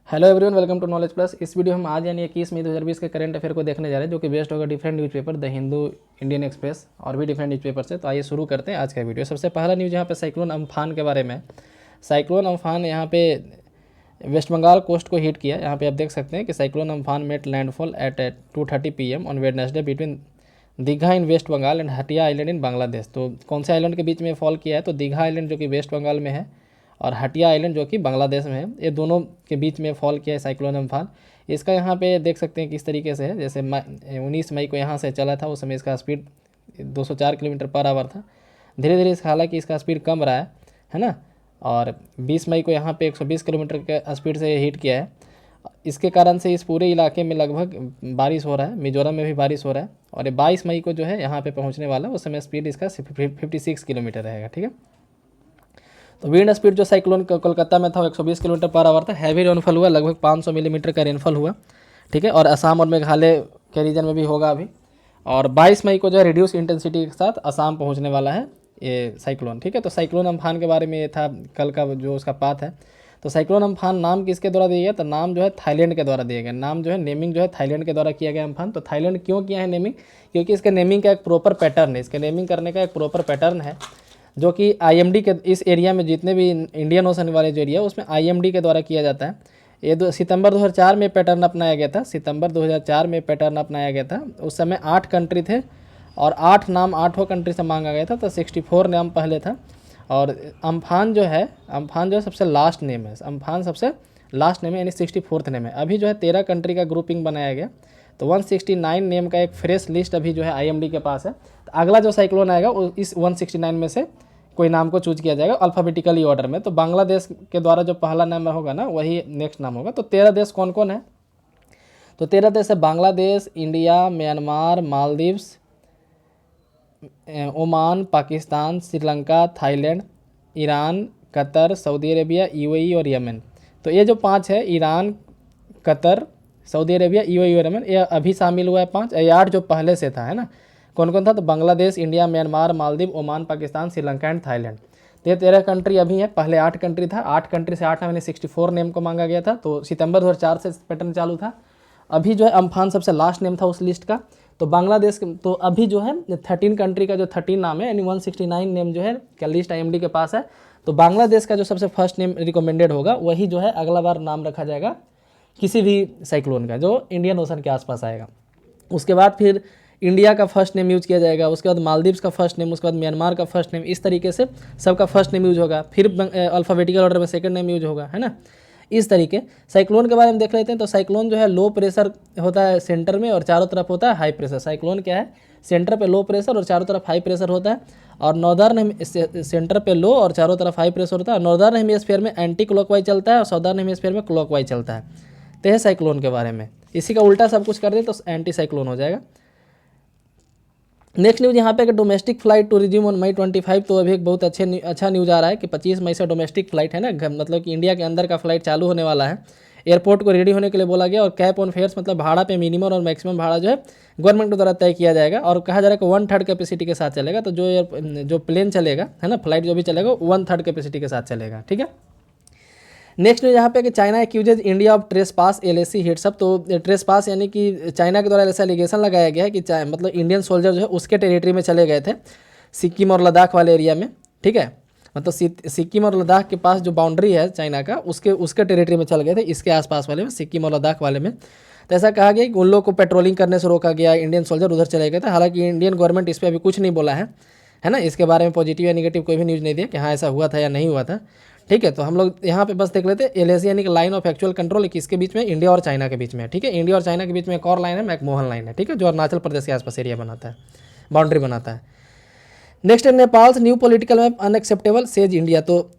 Hello everyone, welcome to knowledge plus. इस video हम आज यानी 21 मई 2020 के करंट अफेयर को देखने जा रहे हैं, जो कि बेस्ड होगा different newspaper, the Hindu, Indian express और भी डिफरेंट न्यूज़पेपर से। तो आइए शुरू करते हैं आज का वीडियो। सबसे पहला न्यूज़ यहाँ पे साइक्लोन अम्फान के बारे में। साइक्लोन अम्फान यहाँ पे वेस्ट बंगाल कोस्ट को हिट किया। यहाँ पे आप देख सकते हैं कि cyclone Amphan met landfall at 2:30 PM on Wednesday between Digha in West Bengal and Hatiya island in Bangladesh. तो कौन से आइलैंड के बीच में फॉल किया है? तो दीघा आइलैंड जो कि वेस्ट बंगाल में है और हटिया आइलैंड जो कि बांग्लादेश में है, ये दोनों के बीच में फॉल किया है साइक्लोन अम्फान। इसका यहाँ पे देख सकते हैं किस तरीके से है। जैसे 19 मई को यहाँ से चला था, उस समय इसका स्पीड 204 किलोमीटर पर आवर था। धीरे धीरे हालांकि इसका स्पीड कम रहा है ना। और 20 मई को यहाँ पे 120 किलोमीटर के स्पीड से हिट किया है। इसके कारण से इस पूरे इलाके में लगभग बारिश हो रहा है। मिजोरम में भी बारिश हो रहा है। और ये 22 मई को जो है यहाँ पे पहुँचने वाला है, उस समय स्पीड इसका 56 किलोमीटर रहेगा। ठीक है। तो विंड स्पीड जो साइक्लोन कोलकाता में था वो 120 किलोमीटर पर आवर था। हैवी रेनफॉल हुआ, लगभग 500 मिलीमीटर का रेनफॉल हुआ। ठीक है। और असम और मेघालय के रीजन में भी होगा अभी। और 22 मई को जो है रिड्यूस इंटेंसिटी के साथ असम पहुंचने वाला है ये साइक्लोन। ठीक है। तो साइक्लोन अम्फान के बारे में ये था कल का जो उसका पाथ है। तो साइक्लोन अम्फान नाम किसके द्वारा दिया गया? तो नाम जो है थाईलैंड के द्वारा दिया गया। नाम जो है नेमिंग जो है थाईलैंड के द्वारा किया गया अम्फान। तो थाईलैंड क्यों किया है नेमिंग? क्योंकि इसके नेमिंग का एक प्रॉपर पैटर्न है। इसके नेमिंग करने का एक प्रॉपर पैटर्न है, जो कि आईएमडी के इस एरिया में जितने भी इंडियन ओशन वाले जो एरिया उसमें आईएमडी के द्वारा किया जाता है। ये सितंबर 2004 में पैटर्न अपनाया गया था। सितंबर 2004 में पैटर्न अपनाया गया था। उस समय 8 कंट्री थे और 8 नाम 8 कंट्री से मांगा गया था। तो 64 नाम पहले था। और अम्फान जो है सबसे लास्ट नेम है। अम्फान सबसे लास्ट नेम है, यानी 64th नेम है। अभी जो है 13 कंट्री का ग्रुपिंग बनाया गया। तो 169 नेम का एक फ्रेश लिस्ट अभी जो है आईएमडी के पास है। तो अगला जो साइक्लोन आएगा इस 169 में से कोई नाम को चूज किया जाएगा अल्फ़ाबेटिकली ऑर्डर में। तो बांग्लादेश के द्वारा जो पहला नाम होगा ना, वही नेक्स्ट नाम होगा। तो 13 देश कौन कौन है? तो 13 देश है Bangladesh, India, Myanmar, Maldives, Oman, Pakistan, Sri Lanka, Thailand, Iran, Qatar, Saudi Arabia, UAE और यमन। तो ये जो 5 है, Iran, Qatar, Saudi Arabia, UAE और यमन, ये अभी शामिल हुआ है 5। ये 8 जो पहले से था, है ना। कौन कौन था? तो Bangladesh, India, Myanmar, Maldives, Oman, Pakistan, Sri Lanka and Thailand. तो ये 13 कंट्री अभी है। पहले 8 कंट्री था। 8 कंट्री से 8 नाम यानी 64 नेम को मांगा गया था। तो सितंबर 2004 से पैटर्न चालू था। अभी जो है अम्फान सबसे लास्ट नेम था उस लिस्ट का। तो बांग्लादेश तो अभी जो है 13 कंट्री का जो 13 नाम है, यानी 169 नेम जो है क्या लिस्ट आईएमडी के पास है। तो बांग्लादेश का जो सबसे फर्स्ट नेम रिकमेंडेड होगा, वही जो है अगला बार नाम रखा जाएगा किसी भी साइक्लोन का जो इंडियन ओशन के आसपास आएगा। उसके बाद फिर इंडिया का फर्स्ट नेम यूज़ किया जाएगा। उसके बाद मालदीव्स का फर्स्ट नेम, उसके बाद म्यांमार का फर्स्ट नेम। इस तरीके से सबका फर्स्ट नेम यूज होगा। फिर अल्फ़ाबेटिकल ऑर्डर में सेकंड नेम यूज होगा, है ना। इस तरीके साइक्लोन के बारे में देख लेते हैं। तो साइक्लोन जो है लो प्रेशर होता है सेंटर में और चारों तरफ होता है हाई प्रेशर। साइक्लोन क्या है? सेंटर पे लो प्रेशर और चारों तरफ हाई प्रेशर होता है। और नॉर्दर्न सेंटर पे लो और चारों तरफ हाई प्रेशर होता है। नॉर्दर्न हेमिस्फीयर में एंटी क्लॉकवाइज चलता है और साउदर्न हेमिस्फीयर में क्लॉकवाइज चलता है। तो है साइक्लोन के बारे में। इसी का उल्टा सब कुछ कर दे तो एंटी साइक्लोन हो जाएगा। नेक्स्ट न्यूज़ यहाँ पे कि domestic flight to resume on May 25। तो अभी एक बहुत अच्छा न्यूज़ आ रहा है कि 25 मई से डोमेस्टिक फ्लाइट है ना, मतलब कि इंडिया के अंदर का फ्लाइट चालू होने वाला है। एयरपोर्ट को रेडी होने के लिए बोला गया। और कैप ऑन फेयर्स मतलब भाड़ा पे मिनिमम और मैक्सिमम भाड़ा जो है गवर्नमेंट के द्वारा तय किया जाएगा। और कहा जा रहा है कि 1/3 कैपेसिटी के साथ चलेगा। तो जो प्लेन चलेगा, है ना, फ्लाइट जो भी चलेगा 1/3 कैपेसिटी के साथ चलेगा। ठीक है। नेक्स्ट न्यूज़ यहाँ पे कि China एक्यूजेज India of trace pass LAC हिट्सअप। तो ट्रेस पास यानी कि चाइना के द्वारा ऐसा एलिगेशन लगाया गया है कि मतलब इंडियन सोल्जर जो है उसके टेरिटरी में चले गए थे, सिक्किम और लद्दाख वाले एरिया में। ठीक है। मतलब सिक्किम और लद्दाख के पास जो बाउंड्री है चाइना का, उसके टेरिटरी में चल गए थे, इसके आसपास वाले में, सिक्किम और लद्दाख वाले में। तो ऐसा कहा गया कि उन लोगों को पेट्रोलिंग करने से रोका गया, इंडियन सोल्जर उधर चले गए थे। हालांकि इंडियन गवर्नमेंट इस पर अभी कुछ नहीं बोला है ना। इसके बारे में पॉजिटिव या निगेटिव कोई भी न्यूज़ नहीं दिया कि हाँ ऐसा हुआ था या नहीं हुआ था। ठीक है। तो हम लोग यहाँ पे बस देख लेते हैं LAC यानी कि लाइन ऑफ एक्चुअल कंट्रोल किसके बीच में? इंडिया और चाइना के बीच में। ठीक है। इंडिया और चाइना के बीच में एक और लाइन है, मैकमोहन लाइन है। ठीक है। जो अरुणाचल प्रदेश के आसपास एरिया बनाता है, बाउंड्री बनाता है। नेक्स्ट है Nepals new political map unacceptable says India. तो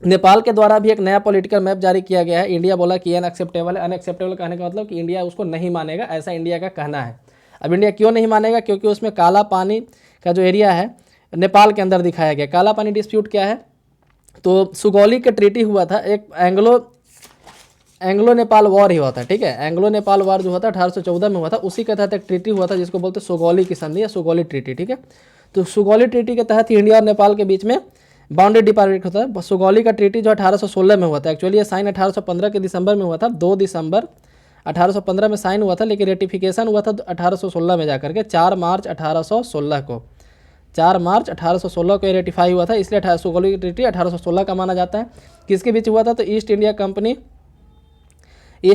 नेपाल के द्वारा भी एक नया पॉलिटिकल मैप जारी किया गया है। इंडिया बोला कि अनएक्सेप्टेबल है। अनएक्सेप्टेबल कहने का मतलब कि इंडिया उसको नहीं मानेगा, ऐसा इंडिया का कहना है। अब इंडिया क्यों नहीं मानेगा? क्योंकि उसमें काला पानी का जो एरिया है नेपाल के अंदर दिखाया गया। काला पानी डिस्प्यूट क्या है? तो सुगौली का ट्रीटी हुआ था, एक एंग्लो नेपाल वॉर ही हुआ था। ठीक है। एंग्लो नेपाल वॉर जो हुआ था 1814 में हुआ था, उसी के तहत एक ट्रीटी हुआ था जिसको बोलते हैं सुगौली की संधि या सुगौली ट्रीटी। ठीक है। तो सुगौली ट्रीटी के तहत इंडिया और नेपाल के बीच में बाउंड्री डिपार्ट होता है। सुगौली का ट्रीटी जो 1816 में हुआ था, एक्चुअली ये साइन 1815 के दिसंबर में हुआ था, 2 दिसंबर 1815 में साइन हुआ था, लेकिन रेटिफिकेशन हुआ था 1816 में जाकर के 4 मार्च 1816 को, 4 मार्च 1816 को रेटिफाई हुआ था, इसलिए सुगौली ट्रीटी 1816 का माना जाता है। किसके बीच हुआ था? तो ईस्ट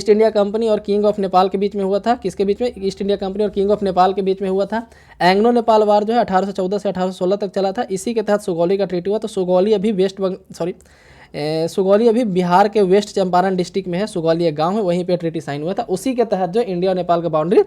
इंडिया कंपनी और किंग ऑफ नेपाल के बीच में हुआ था। किसके बीच में? ईस्ट इंडिया कंपनी और किंग ऑफ नेपाल के बीच में हुआ था। एंग्लो नेपाल वार जो है 1814 से 1816 तक चला था, इसी के तहत सुगौली का ट्रीटी हुआ। तो सुगौली अभी बिहार के वेस्ट चंपारण डिस्ट्रिक्ट में है, सुगौली एक गांव है, वहीं पे ट्रीटी साइन हुआ था। उसी के तहत जो इंडिया और नेपाल का बाउंड्री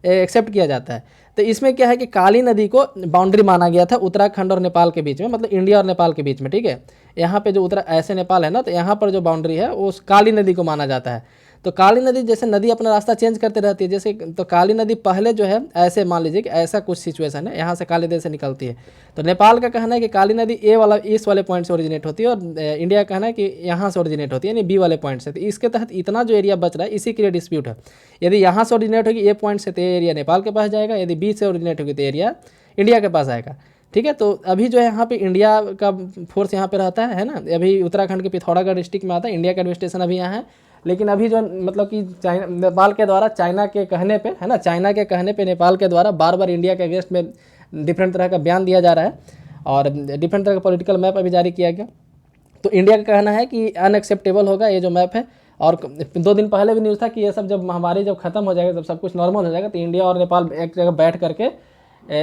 एक्सेप्ट किया जाता है। तो इसमें क्या है कि काली नदी को बाउंड्री माना गया था उत्तराखंड और नेपाल के बीच में, मतलब इंडिया और नेपाल के बीच में, ठीक है। यहाँ पे जो ऐसे नेपाल है ना, तो यहाँ पर जो बाउंड्री है वो उस काली नदी को माना जाता है। तो काली नदी, जैसे नदी अपना रास्ता चेंज करते रहती है, जैसे तो काली नदी पहले जो है, ऐसे मान लीजिए कि ऐसा कुछ सिचुएशन है, यहाँ से काली नदी से निकलती है, तो नेपाल का कहना है कि काली नदी इस वाले पॉइंट से ओरिजिनेट होती है, और इंडिया का कहना है कि यहाँ से ओरिजिनेट होती है, यानी बी वाले पॉइंट से। तो इसके तहत इतना जो एरिया बच रहा है, इसी के लिए डिस्प्यूट है। यदि यहाँ से ओरिजिनेट होगी ए पॉइंट से, तो एरिया नेपाल के पास जाएगा, यदि बी से ओरिजिनेट होगी तो एरिया इंडिया के पास आएगा, ठीक है। तो अभी जो है यहाँ पे इंडिया का फोर्स यहाँ पे रहता है ना, अभी उत्तराखंड के पिथौरागढ़ डिस्ट्रिक्ट में आता है, इंडिया का एडमिनिस्ट्रेशन अभी यहाँ है। लेकिन अभी जो मतलब कि नेपाल के द्वारा चाइना के कहने पे, है ना, चाइना के कहने पे नेपाल के द्वारा बार बार इंडिया के अगेंस्ट में डिफरेंट तरह का बयान दिया जा रहा है, और डिफरेंट तरह का पॉलिटिकल मैप अभी जारी किया गया। तो इंडिया का कहना है कि अनएक्सेप्टेबल होगा ये जो मैप है। और 2 दिन पहले भी न्यूज़ था कि ये सब जब महामारी जब खत्म हो जाएगा, जब सब कुछ नॉर्मल हो जाएगा, तो इंडिया और नेपाल एक जगह बैठ करके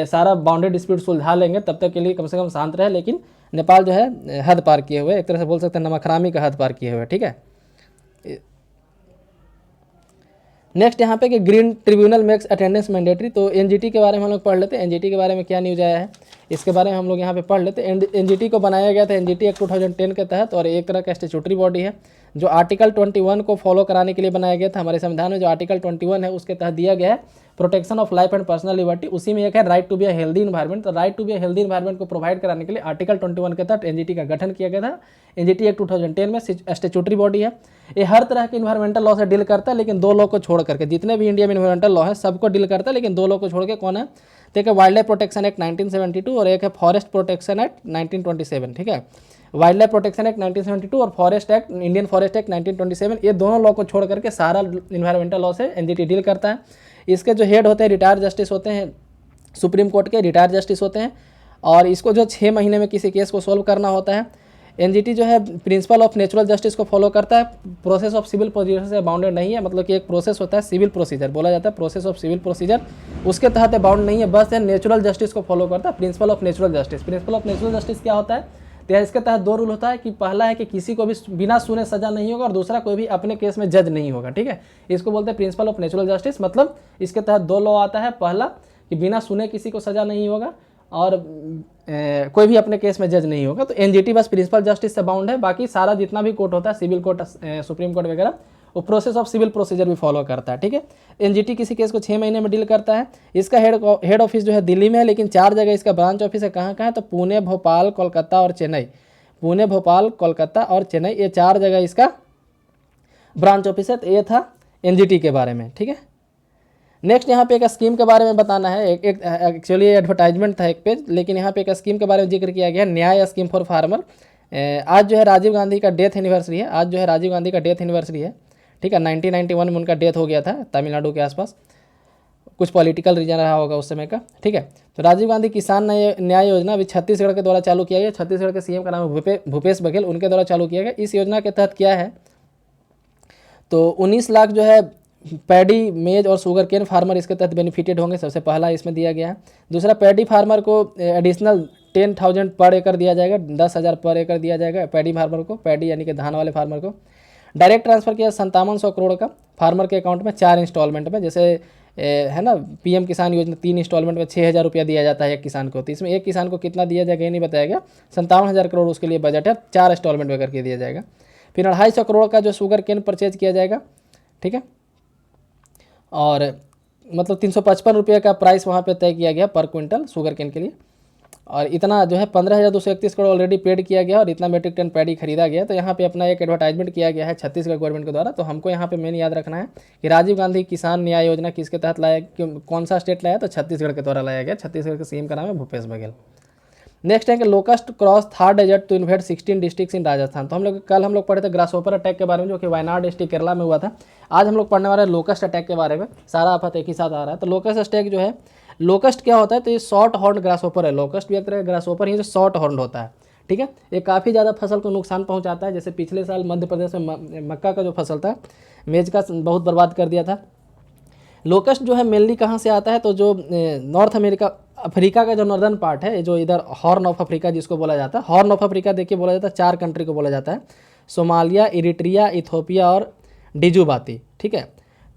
सारा बाउंड्री डिस्प्यूट सुलझा लेंगे। तब तक के लिए कम से कम शांत रहे। लेकिन नेपाल जो है हद पार किए हुए, एक तरह से बोल सकते हैं नमकहरामी का हद पार किए हुए, ठीक है। नेक्स्ट यहाँ पे कि green tribunal makes attendance mandatory. तो एनजीटी के बारे में हम लोग पढ़ लेते हैं, एनजीटी के बारे में क्या न्यूज़ आया है इसके बारे में हम लोग यहाँ पे पढ़ लेते हैं। एनजीटी को बनाया गया था एनजीटी एक्ट 2010 के तहत, और एक तरह का स्टैट्यूटरी बॉडी है जो आर्टिकल 21 को फॉलो कराने के लिए बनाया गया था। हमारे संविधान में जो आर्टिकल 21 है उसके तहत दिया गया है protection of life and personal liberty, उसी में एक है right to be a healthy environment. तो right to be a healthy environment को प्रोवाइड कराने के लिए आर्टिकल 21 के तहत एनजीटी का गठन किया गया था। एनजीटी एक्ट 2010 में स्टैट्यूटरी बॉडी है, ये हर तरह के इन्वायरमेंटल लॉ से डील करता है, लेकिन 2 लॉ को छोड़ करके, जितने भी इंडिया में इन्वायरमेंटल लॉ है सबको डील करता है, लेकिन 2 लॉ को छोड़ के। कौन है? तो एक है वाइल्ड लाइफ प्रोटेक्शन एक्ट 1972 और एक है फॉरेस्ट प्रोटेक्शन एक्ट 1927, ठीक है। वाइल्ड लाइफ प्रोटेक्शन एक्ट 1972 और forest act, Indian forest act 1927, ये दोनों लॉ को छोड़ करके सारा इन्वायरमेंटल लॉ से एनजीटी डील करता है। इसके जो हेड होते हैं रिटायर्ड जस्टिस होते हैं, सुप्रीम कोर्ट के रिटायर्ड जस्टिस होते हैं, और इसको जो 6 महीने में किसी केस को सॉल्व करना होता है। एनजीटी जो है प्रिंसिपल ऑफ नेचुरल जस्टिस को फॉलो करता है, प्रोसेस ऑफ सिविल प्रोसीजर से बाउंडेड नहीं है, मतलब कि एक प्रोसेस होता है सिविल प्रोसीजर बोला जाता है, प्रोसेस ऑफ सिविल प्रोसीजर, उसके तहत बाउंड नहीं है, बस है नेचुरल जस्टिस को फॉलो करता है, principle of natural justice. Principle of natural justice क्या होता है? तो इसके तहत 2 रूल होता है कि पहला है कि किसी को भी बिना सुने सजा नहीं होगा, और दूसरा कोई भी अपने केस में जज नहीं होगा, ठीक है। इसको बोलते हैं प्रिंसिपल ऑफ नेचुरल जस्टिस। मतलब इसके तहत 2 लॉ आता है, पहला कि बिना सुने किसी को सजा नहीं होगा, और कोई भी अपने केस में जज नहीं होगा। तो एनजीटी बस प्रिंसिपल जस्टिस से बाउंड है, बाकी सारा जितना भी कोर्ट होता है, सिविल कोर्ट, सुप्रीम कोर्ट वगैरह, वो प्रोसेस ऑफ सिविल प्रोसीजर भी फॉलो करता है, ठीक है। एनजीटी किसी केस को 6 महीने में डील करता है। इसका हेड ऑफिस जो है दिल्ली में है, लेकिन 4 जगह इसका ब्रांच ऑफिस है। कहाँ कहाँ है? तो पुणे, भोपाल, कोलकाता और चेन्नई। पुणे, भोपाल, कोलकाता और चेन्नई, ये 4 जगह इसका ब्रांच ऑफिस है। तो ये था एनजीटी के बारे में, ठीक है। नेक्स्ट यहाँ पे एक स्कीम के बारे में बताना है। एक एक्चुअली एडवर्टाइजमेंट था एक पेज, लेकिन यहाँ पे एक स्कीम के बारे में जिक्र किया गया, न्याय स्कीम फॉर फार्मर। आज जो है राजीव गांधी का डेथ एनिवर्सरी है, आज जो है राजीव गांधी का डेथ एनिवर्सरी है, ठीक है। 1991 में उनका डेथ हो गया था तमिलनाडु के आसपास, कुछ पॉलिटिकल रीजन रहा होगा उस समय का, ठीक है। तो राजीव गांधी किसान न्याय योजना अभी छत्तीसगढ़ के द्वारा चालू किया गया। छत्तीसगढ़ के सीएम का नाम है भूपेश बघेल, उनके द्वारा चालू किया गया। इस योजना के तहत क्या है, तो 19 लाख जो है पैडी, मेज और शुगर केन फार्मर इसके तहत बेनिफिटेड होंगे, सबसे पहला इसमें दिया गया है। दूसरा, पैडी फार्मर को एडिशनल 10,000 पर एकड़ दिया जाएगा, 10,000 पर एकड़ दिया जाएगा पैडी फार्मर को, पैडी यानी कि धान वाले फार्मर को। डायरेक्ट ट्रांसफर किया 5700 करोड़ का फार्मर के अकाउंट में 4 इंस्टॉलमेंट में, जैसे है ना पीएम किसान योजना 3 इंस्टॉलमेंट में 6,000 रुपया दिया जाता है एक किसान को। तो इसमें एक किसान को कितना दिया जाएगा ये नहीं बताया गया, 57,000 करोड़ उसके लिए बजट है, 4 इंस्टॉलमेंट में करके दिया जाएगा। फिर 250 करोड़ का जो शुगर केन परचेज किया जाएगा, ठीक है, और मतलब 355 रुपये का प्राइस वहाँ पे तय किया गया पर क्विंटल शुगर केन के लिए। और इतना जो है 15,231 करोड़ ऑलरेडी पेड किया गया, और इतना मेट्रिक टन पैडी खरीदा गया। तो यहाँ पे अपना एक एडवर्टाइजमेंट किया गया है छत्तीसगढ़ गवर्नमेंट के द्वारा। तो हमको यहाँ पे मेन याद रखना है कि राजीव गांधी किसान न्याय योजना किसके तहत लाया, कौन सा स्टेट लाया, तो छत्तीसगढ़ के द्वारा लाया गया। छत्तीसगढ़ के सीएम का नाम है भूपेश बघेल। नेक्स्ट है कि locust cross Thar desert to invade 16 districts in Rajasthan. तो कल हम लोग पढ़े थे ग्रासहोपर अटैक के बारे में, जो कि वायनाड डिस्ट्रिक्ट केरला में हुआ था। आज हम लोग पढ़ने वाले हैं लोकस्ट अटैक के बारे में, सारा आफत एक ही साथ आ रहा है। तो लोकस्ट अटैक जो है, लोकस्ट क्या होता है, तो ये शॉर्ट हॉर्न ग्रासहोपर है। लोकस्ट भी एक तरह का ग्रासहोपर ही जो शॉर्ट हॉर्न होता है, ठीक है। ये काफ़ी ज़्यादा फसल को नुकसान पहुँचाता है। जैसे पिछले साल मध्य प्रदेश में मक्का का जो फसल था, मेज का बहुत बर्बाद कर दिया था। लोकस्ट जो है मेनली कहाँ से आता है, तो जो नॉर्थ अमेरिका अफ्रीका का जो नॉर्दर्न पार्ट है, जो इधर हॉर्न ऑफ अफ्रीका जिसको बोला जाता है, हॉर्न ऑफ अफ्रीका देखिए बोला जाता है 4 कंट्री को बोला जाता है, सोमालिया, इरिट्रिया, इथोपिया और डिजुबाती, ठीक है।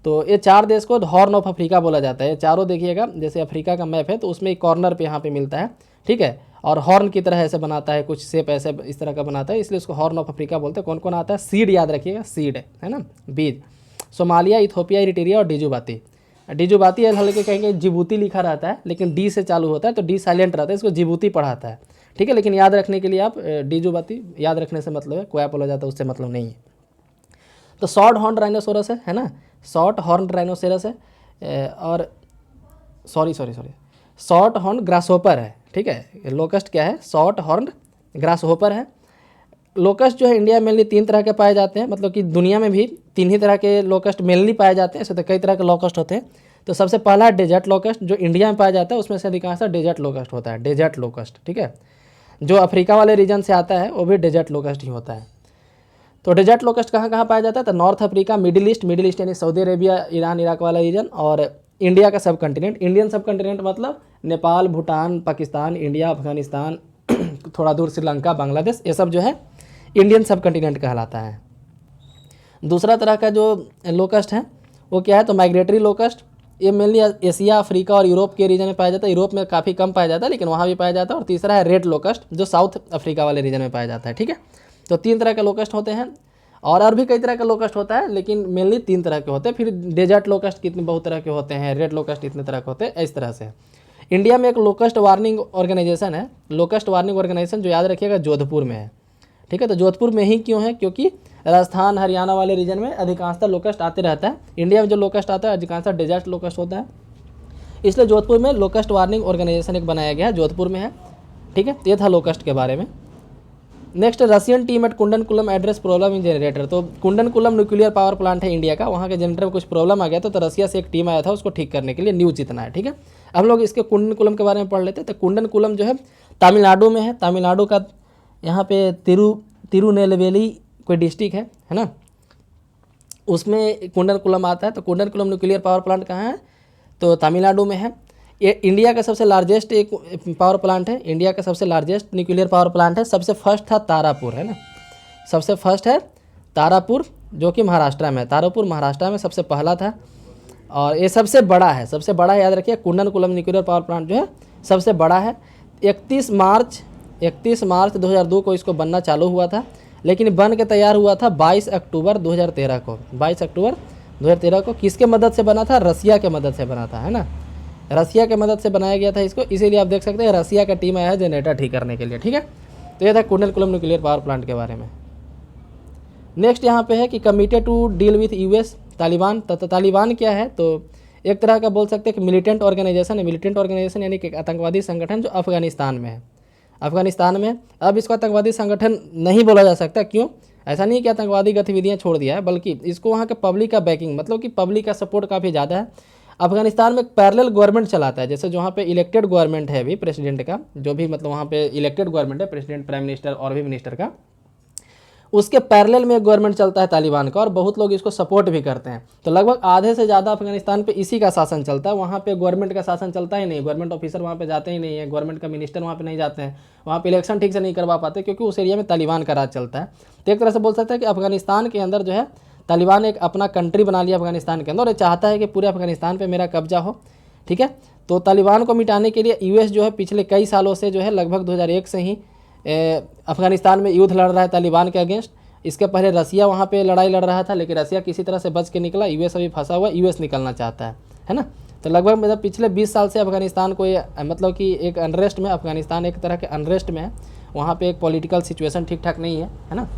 तो ये 4 देश को हॉर्न ऑफ अफ्रीका बोला जाता है। ये चारों देखिएगा, जैसे अफ्रीका का मैप है तो उसमें एक कॉर्नर पे यहाँ पे मिलता है, ठीक है। और हॉर्न की तरह ऐसे बनाता है, कुछ शेप ऐसे इस तरह का बनाता है, इसलिए उसको हॉर्न ऑफ अफ्रीका बोलते हैं। कौन कौन आता है, सीड याद रखिएगा, सीड है ना, बीज। सोमालिया, इथोपिया, इरिट्रिया और डिजुबाती। डिजुबाती हल्के कहेंगे जिबूती लिखा रहता है, लेकिन डी से चालू होता है तो डी साइलेंट रहता है, इसको जिबूती पढ़ाता है, ठीक है। लेकिन याद रखने के लिए आप डिजुबाती याद रखने से मतलब है, कोया बोला जाता है उससे मतलब नहीं है। तो शॉर्ट हॉर्न राइनोसोरस है ना, शॉर्ट हॉर्न राइनोसोरस है, और सॉरी शॉर्ट हॉर्न ग्रासहोपर है, ठीक है। लोकस्ट क्या है, शॉर्ट हॉर्न ग्रासहोपर है। लोकस्ट जो है इंडिया में मेनली 3 तरह के पाए जाते हैं, मतलब कि दुनिया में भी 3 ही तरह के लोकस्ट मेनली पाए जाते हैं, ऐसे तो कई तरह के लोकस्ट होते हैं। तो सबसे पहला है डेजर्ट लोकस्ट, जो इंडिया में पाया जाता है, उसमें से अधिकांश डेजर्ट लोकस्ट होता है, डेजर्ट लोकस्ट, ठीक है। जो अफ्रीका वाले रीजन से आता है वो भी डेजर्ट लोकस्ट ही होता है। तो डेजर्ट लोकस्ट कहाँ कहाँ पाया जाता है, तो नॉर्थ अफ्रीका, मिडिल ईस्ट यानी सऊदी अरेबिया, ईरान, इराक वाला रीजन, और इंडिया का सब कंटिनेंट। इंडियन सब कंटिनेंट मतलब नेपाल, भूटान, पाकिस्तान, इंडिया, अफगानिस्तान, थोड़ा दूर श्रीलंका, बांग्लादेश, ये सब जो है इंडियन सब कंटिनेंट कहलाता है। दूसरा तरह का जो लोकस्ट है वो क्या है, तो माइग्रेटरी लोकस्ट। ये मेनली एशिया, अफ्रीका और यूरोप के रीजन में पाया जाता है। यूरोप में काफ़ी कम पाया जाता है, लेकिन वहाँ भी पाया जाता है। और तीसरा है रेड लोकस्ट, जो साउथ अफ्रीका वाले रीजन में पाया जाता है, ठीक है। तो 3 तरह के लोकस्ट होते हैं, और भी कई तरह का लोकस्ट होता है, लेकिन मेनली 3 तरह के होते हैं। फिर डेजर्ट लोकस्ट कितने बहुत तरह के होते हैं, रेड लोकस्ट इतने तरह के होते हैं, इस तरह से। इंडिया में एक लोकस्ट वार्निंग ऑर्गेनाइजेशन है, लोकस्ट वार्निंग ऑर्गेनाइजेशन, जो याद रखिएगा जोधपुर में है, ठीक है। तो जोधपुर में ही क्यों है, क्योंकि राजस्थान, हरियाणा वाले रीजन में अधिकांशतः लोकस्ट आते रहता है। इंडिया में जो लोकस्ट आता है अधिकांशतः डेजर्ट लोकस्ट होता है, इसलिए जोधपुर में लोकस्ट वार्निंग ऑर्गेनाइजेशन एक बनाया गया है, जोधपुर में है, ठीक है। ये था लोकस्ट के बारे में। Next, Russian team at Kudankulam address problem in generator. तो कुंडनकुलम न्यूक्लियर पावर प्लांट है इंडिया का, वहाँ के जनरेटर में कुछ प्रॉब्लम आ गया तो रशिया से एक टीम आया था उसको ठीक करने के लिए, न्यूज इतना है, ठीक है। हम लोग इसके कुंडनकुलम के बारे में पढ़ लेते हैं। तो कुंडनकुलम जो है तमिलनाडु में है, तमिलनाडु का यहाँ पे तिरुनेलवेली कोई डिस्ट्रिक्ट है ना, उसमें कुंडनकुलम आता है। तो कुंडनकुलम न्यूक्लियर पावर प्लांट कहाँ है, तो तमिलनाडु में है। ये इंडिया का सबसे लार्जेस्ट एक पावर प्लांट है, इंडिया का सबसे लार्जेस्ट न्यूक्लियर पावर प्लांट है। सबसे फर्स्ट था तारापुर, है ना, सबसे फर्स्ट है तारापुर, जो कि महाराष्ट्र में है। तारापुर महाराष्ट्र में सबसे पहला था, और ये सबसे बड़ा है, सबसे बड़ा है, याद रखिए। कुंडनकुलम न्यूक्लियर पावर प्लांट जो है सबसे बड़ा है। 31 मार्च 2002 को इसको बनना चालू हुआ था, लेकिन बन के तैयार हुआ था 22 अक्टूबर 2013 को। 22 अक्टूबर 2013 को किसके मदद से बना था, रसिया के मदद से बना था, है ना, रसिया के मदद से बनाया गया था इसको। इसीलिए आप देख सकते हैं रसिया का टीम आया है जनरेटर ठीक करने के लिए, ठीक है। तो ये था कुंडनकुलम न्यूक्लियर पावर प्लांट के बारे में। नेक्स्ट यहाँ पे है कि committed to deal with US Taliban. Taliban क्या है, तो एक तरह का बोल सकते हैं कि मिलिटेंट ऑर्गेनाइजेशन है। मिलिटेंट ऑर्गेनाइजेशन यानी कि आतंकवादी संगठन जो अफगानिस्तान में है, अफगानिस्तान में। अब इसको आतंकवादी संगठन नहीं बोला जा सकता, क्यों, ऐसा नहीं कि आतंकवादी गतिविधियां छोड़ दिया है, बल्कि इसको वहाँ के पब्लिक का बैकिंग, मतलब कि पब्लिक का सपोर्ट काफ़ी ज़्यादा है। अफगानिस्तान में पैरेलल गवर्नमेंट चलाता है, जैसे जो वहाँ पे इलेक्टेड गवर्नमेंट है अभी प्रेसिडेंट का, जो भी मतलब वहाँ पे इलेक्टेड गवर्नमेंट है, प्रेसिडेंट, प्राइम मिनिस्टर और भी मिनिस्टर का, उसके पैरेलल में एक गवर्नमेंट चलता है तालिबान का, और बहुत लोग इसको सपोर्ट भी करते हैं। तो लगभग आधे से ज़्यादा अफगानिस्तान पे इसी का शासन चलता है। वहाँ पे गवर्नमेंट का शासन चलता ही नहीं, गवर्नमेंट ऑफिसर वहाँ पे जाते ही नहीं है, गवर्नमेंट का मिनिस्टर वहाँ पे नहीं जाते हैं, वहाँ पे इलेक्शन ठीक से नहीं करवा पाते, क्योंकि उस एरिया में तालिबान का राज चलता है। तो एक तरह से बोल सकते हैं कि अफगानिस्तान के अंदर जो है तालिबान एक अपना कंट्री बना लिया अफगानिस्तान के अंदर, और ये चाहता है कि पूरे अफगानिस्तान पर मेरा कब्जा हो, ठीक है। तो तालिबान को मिटाने के लिए यूएस जो है पिछले कई सालों से जो है लगभग 2001 से ही अफगानिस्तान में युद्ध लड़ रहा है तालिबान के अगेंस्ट। इसके पहले रसिया वहाँ पे लड़ाई लड़ रहा था, लेकिन रसिया किसी तरह से बच के निकला। यूएस अभी फंसा हुआ, यूएस निकलना चाहता है ना। तो लगभग मतलब पिछले 20 साल से अफगानिस्तान को ये मतलब कि एक अनरेस्ट में, अफगानिस्तान एक तरह के अनरेस्ट में है, वहाँ पे एक पॉलिटिकल सिचुएशन ठीक ठाक नहीं है ना।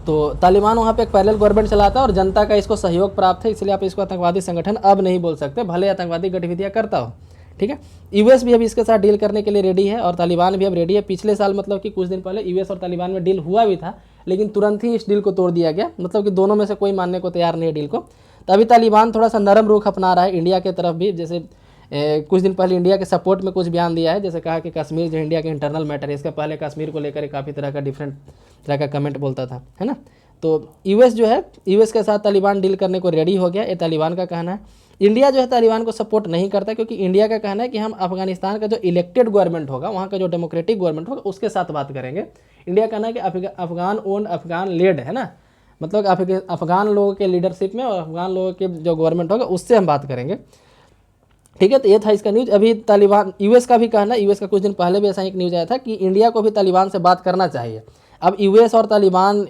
तो तालिबान वहाँ पे एक पैरेलल गवर्नमेंट चलाता है और जनता का इसको सहयोग प्राप्त है, इसलिए आप इसको आतंकवादी संगठन अब नहीं बोल सकते, भले आतंकवादी गतिविधियाँ करता हो, ठीक है। यूएस भी अब इसके साथ डील करने के लिए रेडी है और तालिबान भी अब रेडी है। पिछले साल मतलब कि कुछ दिन पहले यूएस और तालिबान में डील हुआ भी था, लेकिन तुरंत ही इस डील को तोड़ दिया गया, मतलब कि दोनों में से कोई मानने को तैयार नहीं है डील को। तो अभी तालिबान थोड़ा सा नरम रुख अपना रहा है इंडिया के तरफ भी, जैसे कुछ दिन पहले इंडिया के सपोर्ट में कुछ बयान दिया है, जैसे कहा कि कश्मीर जो इंडिया के इंटरनल मैटर है, इसके पहले कश्मीर को लेकर काफ़ी तरह का डिफरेंट तरह का कमेंट बोलता था, है ना। तो यूएस जो है, यूएस के साथ तालिबान डील करने को रेडी हो गया, ये तालिबान का कहना है। इंडिया जो है तालिबान को सपोर्ट नहीं करता, क्योंकि इंडिया का कहना है कि हम अफगानिस्तान का जो इलेक्टेड गवर्नमेंट होगा, वहाँ का जो डेमोक्रेटिक गवर्नमेंट होगा, उसके साथ बात करेंगे। इंडिया कहना है कि अफगान ओन अफगान लेड है ना, मतलब अफगान लोगों के लीडरशिप में और अफगान लोगों के जो गवर्नमेंट होगा उससे हम बात करेंगे, ठीक है। तो ये था इसका न्यूज़। अभी तालिबान, यूएस का भी कहना है, यूएस का कुछ दिन पहले भी ऐसा एक न्यूज़ आया था कि इंडिया को भी तालिबान से बात करना चाहिए। अब यूएस और तालिबान,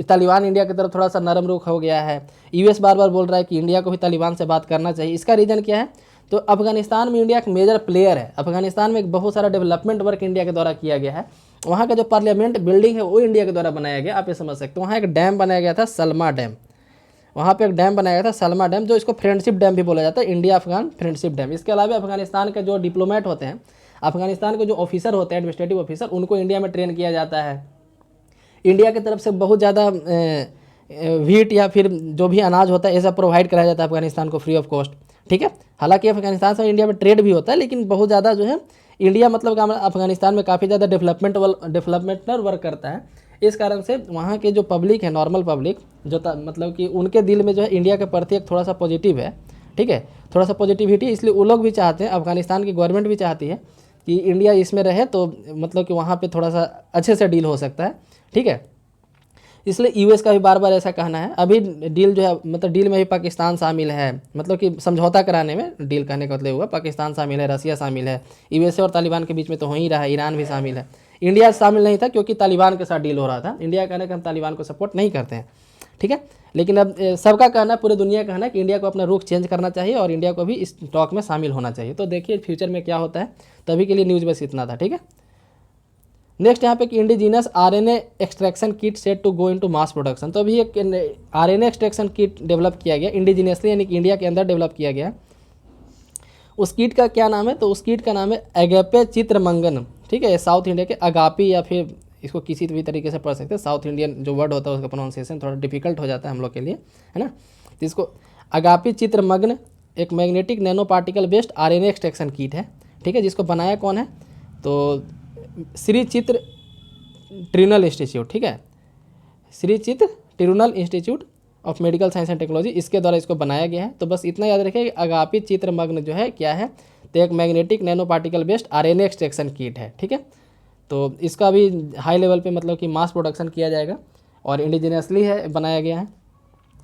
तालिबान इंडिया की तरफ थोड़ा सा नरम रुख हो गया है। यूएस बार बार बोल रहा है कि इंडिया को भी तालिबान से बात करना चाहिए। इसका रीज़न क्या है, तो अफगानिस्तान में इंडिया एक मेजर प्लेयर है। अफगानिस्तान में एक बहुत सारा डेवलपमेंट वर्क इंडिया के द्वारा किया गया है। वहाँ का जो पार्लियामेंट बिल्डिंग है वो इंडिया के द्वारा बनाया गया, आप ये समझ सकते हो। वहाँ एक डैम बनाया गया था, सलमा डैम, वहाँ पे एक डैम बनाया गया था सलमा डैम, जो इसको फ्रेंडशिप डैम भी बोला जाता है, इंडिया अफगान फ्रेंडशिप डैम। इसके अलावा अफगानिस्तान के जो डिप्लोमेट होते हैं, अफगानिस्तान के जो ऑफिसर होते हैं, एडमिनिस्ट्रेटिव ऑफिसर, उनको इंडिया में ट्रेन किया जाता है। इंडिया की तरफ से बहुत ज़्यादा व्हीट या फिर जो भी अनाज होता है ऐसा प्रोवाइड कराया जाता है अफगानिस्तान को फ्री ऑफ कॉस्ट, ठीक है। हालांकि अफगानिस्तान से इंडिया में ट्रेड भी होता है, लेकिन बहुत ज़्यादा जो है इंडिया मतलब अफगानिस्तान में काफ़ी ज़्यादा डेवलपमेंटल वर्क करता है। इस कारण से वहाँ के जो पब्लिक है, नॉर्मल पब्लिक, जो मतलब कि उनके दिल में जो है इंडिया के प्रति एक थोड़ा सा पॉजिटिव है, ठीक है, थोड़ा सा पॉजिटिविटी। इसलिए वो लोग भी चाहते हैं, अफगानिस्तान की गवर्नमेंट भी चाहती है कि इंडिया इसमें रहे, तो मतलब कि वहाँ पे थोड़ा सा अच्छे से डील हो सकता है, ठीक है। इसलिए यूएस का भी बार बार ऐसा कहना है। अभी डील जो है, मतलब डील में भी पाकिस्तान शामिल है, मतलब कि समझौता कराने में, डील कहने का मतलब हुआ पाकिस्तान शामिल है, रसिया शामिल है, यूएसए और तालिबान के बीच में तो हो ही रहा है, ईरान भी शामिल है। इंडिया शामिल नहीं था क्योंकि तालिबान के साथ डील हो रहा था। इंडिया कहना कि हम तालिबान को सपोर्ट नहीं करते हैं, ठीक है। लेकिन अब सबका कहना है, पूरे दुनिया का कहना है कि इंडिया को अपना रुख चेंज करना चाहिए और इंडिया को भी इस टॉक में शामिल होना चाहिए। तो देखिए फ्यूचर में क्या होता है। तभी के लिए न्यूज़ बस इतना था, ठीक है। नेक्स्ट यहाँ पे कि indigenous RNA extraction kit set to go into mass production. तो अभी एक आरएनए एक्सट्रैक्शन किट डेवलप किया गया इंडिजीनियसली, यानी कि इंडिया के अंदर डेवलप किया गया। उस किट का क्या नाम है, तो उस किट का नाम है अगेपे चित्रमंगन, ठीक है। साउथ इंडिया के अगापी, या फिर इसको किसी भी तरीके से पढ़ सकते हैं। साउथ इंडियन जो वर्ड होता है उसका प्रोनाउंसिएशन थोड़ा डिफिकल्ट हो जाता है हम लोग के लिए, है ना। तो इसको अगापी चित्रमग्न एक magnetic nano particle based RNA extraction kit है, ठीक है। जिसको बनाया कौन है, तो श्री चित्र ट्रिब्यूनल इंस्टीट्यूट, ठीक है, श्री चित्र tribunal institute of medical science and technology, इसके द्वारा इसको बनाया गया है। तो बस इतना याद रखिए कि अगापी चित्रमग्न जो है क्या है, तो एक magnetic nano particle based RNA extraction kit है, ठीक है। तो इसका भी हाई लेवल पे मतलब कि मास प्रोडक्शन किया जाएगा और इंडिजिनियसली है बनाया गया है।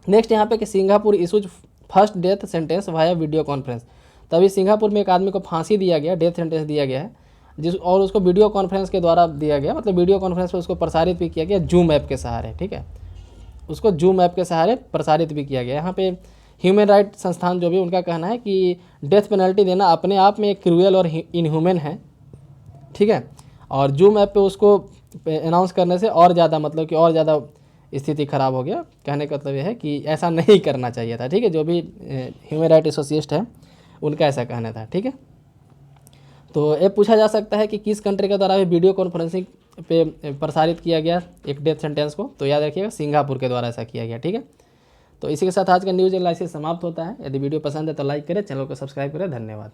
नेक्स्ट यहाँ पे कि Singapore issues first death sentence via video conference. तभी सिंगापुर में एक आदमी को फांसी दिया गया, डेथ सेंटेंस दिया गया है, और उसको वीडियो कॉन्फ्रेंस के द्वारा दिया गया, मतलब वीडियो कॉन्फ्रेंस पर उसको प्रसारित भी किया गया जूम ऐप के सहारे, ठीक है। उसको जूम ऐप के सहारे प्रसारित भी किया गया। यहाँ पे ह्यूमन राइट संस्थान जो भी, उनका कहना है कि डेथ पेनल्टी देना अपने आप में एक क्रूएल और इनह्यूमन है, ठीक है। और जूम ऐप पे उसको अनाउंस करने से और ज़्यादा मतलब कि और ज़्यादा स्थिति ख़राब हो गया। कहने का मतलब यह है कि ऐसा नहीं करना चाहिए था, ठीक है। जो भी ह्यूमन राइट एसोसिएस्ट है उनका ऐसा कहना था, ठीक है। तो ये पूछा जा सकता है कि किस कंट्री के द्वारा भी वीडियो कॉन्फ्रेंसिंग पे प्रसारित किया गया एक डेथ सेंटेंस को, तो याद रखिएगा सिंगापुर के द्वारा ऐसा किया गया, ठीक है। तो इसी के साथ आज का न्यूज़ एनालिसिस समाप्त होता है। यदि वीडियो पसंद है तो लाइक करें, चैनल को सब्सक्राइब करें। धन्यवाद।